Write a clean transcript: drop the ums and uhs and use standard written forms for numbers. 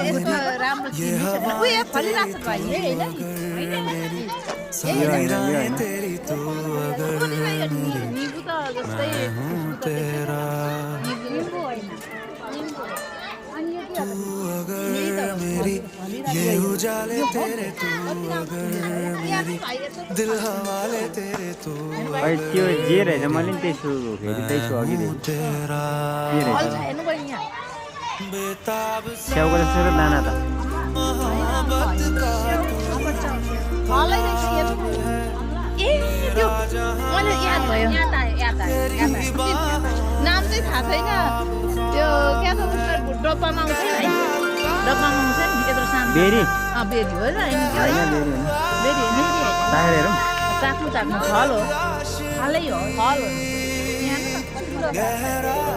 यसको राम्रो चिनी छ उयो फलिरहेछ भाइ हैन निबु त जस्तै निबु हैन ये उजाले तेरे तू अगर मेरी दिल हवाले तेरे तू भाइ त्यो जे रहेछ मैले नि त्यसो फेरि त्यसको अघि तेरा हेर्नु भयो यहाँ बेताब स्याउको जस्तो दाना त मोहब्बत का हलै रहेछ हेर्नु ए त्यो मैले याद भयो याद आयो नाम चाहिँ थाहा छैन त्यो क्या त डब्बामा आउँछ है डब्बामा आउँछ नि त्यत्रो सानो बेरी बेरी हो र होइन बेरी होइन ताएर हेरौँ चाख्नु फल हो फलै हो फल हो यहाँ